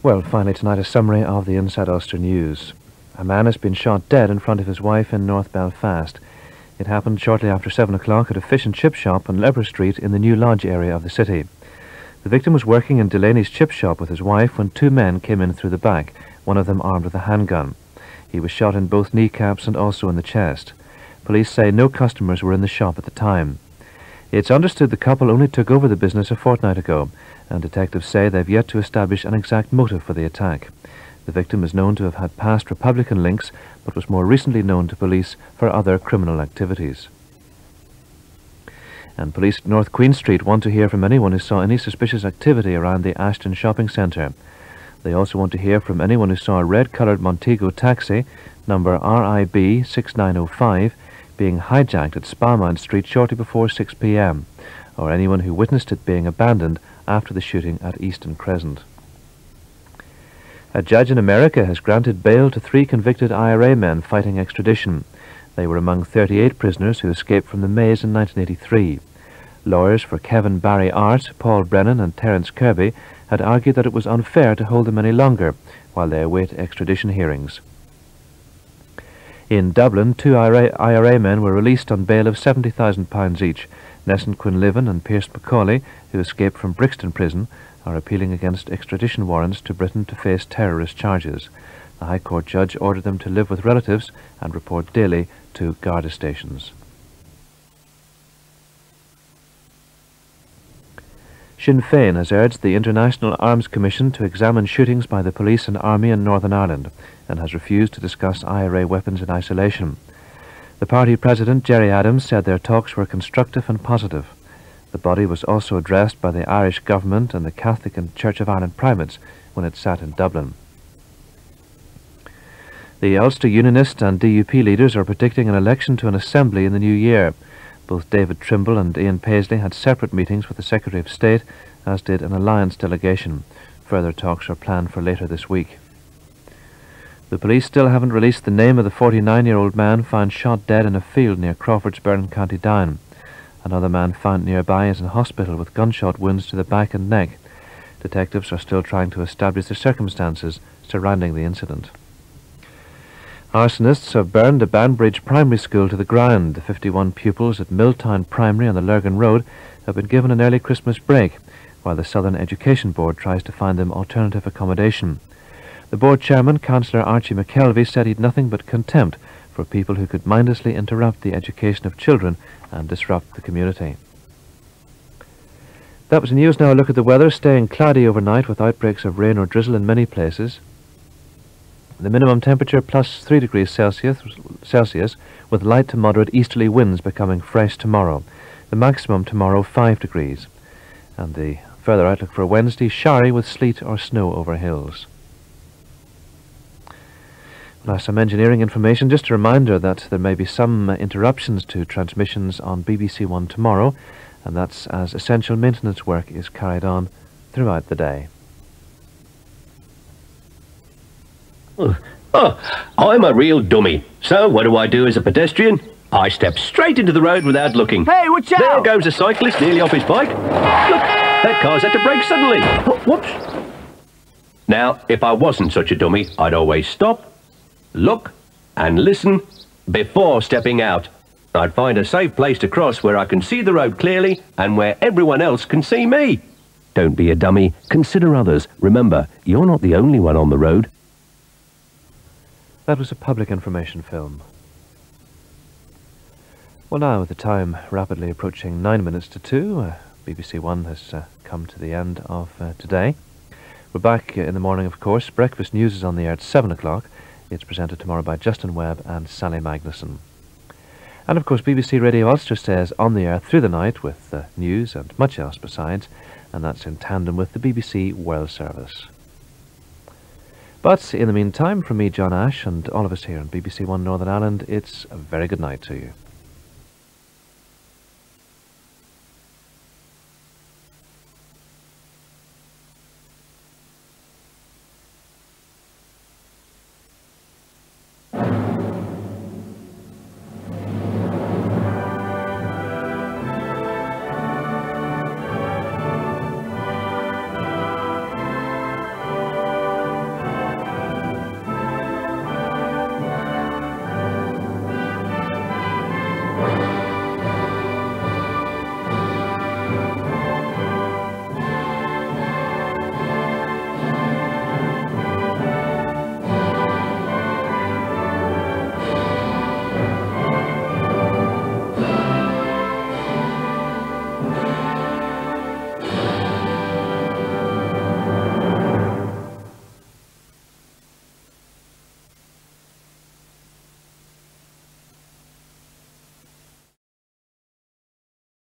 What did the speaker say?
Well, finally tonight a summary of the Inside Ulster news. A man has been shot dead in front of his wife in North Belfast. It happened shortly after 7 o'clock at a fish and chip shop on Lever Street in the New Lodge area of the city. The victim was working in Delaney's chip shop with his wife when two men came in through the back, one of them armed with a handgun. He was shot in both kneecaps and also in the chest. Police say no customers were in the shop at the time. It's understood the couple only took over the business a fortnight ago, and detectives say they've yet to establish an exact motive for the attack. The victim is known to have had past Republican links, but was more recently known to police for other criminal activities. And police at North Queen Street want to hear from anyone who saw any suspicious activity around the Ashton shopping centre. They also want to hear from anyone who saw a red-coloured Montego taxi, number RIB 6905, being hijacked at Sparmount Street shortly before 6 p.m, or anyone who witnessed it being abandoned after the shooting at Easton Crescent. A judge in America has granted bail to 3 convicted IRA men fighting extradition. They were among 38 prisoners who escaped from the maze in 1983. Lawyers for Kevin Barry Art, Paul Brennan and Terence Kirby had argued that it was unfair to hold them any longer while they await extradition hearings. In Dublin, 2 IRA men were released on bail of £70,000 each. Nessun Quinlivan and Pierce Macaulay, who escaped from Brixton Prison, are appealing against extradition warrants to Britain to face terrorist charges. The High Court judge ordered them to live with relatives and report daily to Garda stations. Sinn Féin has urged the International Arms Commission to examine shootings by the police and army in Northern Ireland, and has refused to discuss IRA weapons in isolation. The party president, Gerry Adams, said their talks were constructive and positive. The body was also addressed by the Irish government and the Catholic and Church of Ireland primates when it sat in Dublin. The Ulster Unionist and DUP leaders are predicting an election to an assembly in the new year. Both David Trimble and Ian Paisley had separate meetings with the Secretary of State, as did an alliance delegation. Further talks are planned for later this week. The police still haven't released the name of the 49-year-old man found shot dead in a field near Crawfordsburn, County Down. Another man found nearby is in hospital with gunshot wounds to the back and neck. Detectives are still trying to establish the circumstances surrounding the incident. Arsonists have burned a Banbridge primary school to the ground. The 51 pupils at Milltown Primary on the Lurgan Road have been given an early Christmas break, while the Southern Education Board tries to find them alternative accommodation. The board chairman, Councillor Archie McKelvey, said he'd nothing but contempt for people who could mindlessly interrupt the education of children and disrupt the community. That was the news. Now a look at the weather. Staying cloudy overnight with outbreaks of rain or drizzle in many places. The minimum temperature plus 3 degrees Celsius with light to moderate easterly winds becoming fresh tomorrow. The maximum tomorrow 5 degrees. And the further outlook for Wednesday, showery with sleet or snow over hills. Now some engineering information. Just a reminder that there may be some interruptions to transmissions on BBC One tomorrow, and that's as essential maintenance work is carried on throughout the day. I'm a real dummy. So what do I do as a pedestrian? I step straight into the road without looking. Hey, watch out! There goes a cyclist nearly off his bike. Look, that car's had to brake suddenly. Whoops. Now, if I wasn't such a dummy, I'd always stop, look, and listen before stepping out. I'd find a safe place to cross where I can see the road clearly and where everyone else can see me. Don't be a dummy. Consider others. Remember, you're not the only one on the road. That was a public information film. Well, now with the time rapidly approaching 9 minutes to 2, BBC One has come to the end of today. We're back in the morning, of course. Breakfast News is on the air at 7 o'clock. It's presented tomorrow by Justin Webb and Sally Magnuson. And of course BBC Radio Ulster stays on the air through the night with news and much else besides, and that's in tandem with the BBC World Service. But in the meantime, from me, John Ash, and all of us here on BBC One Northern Ireland, it's a very good night to you.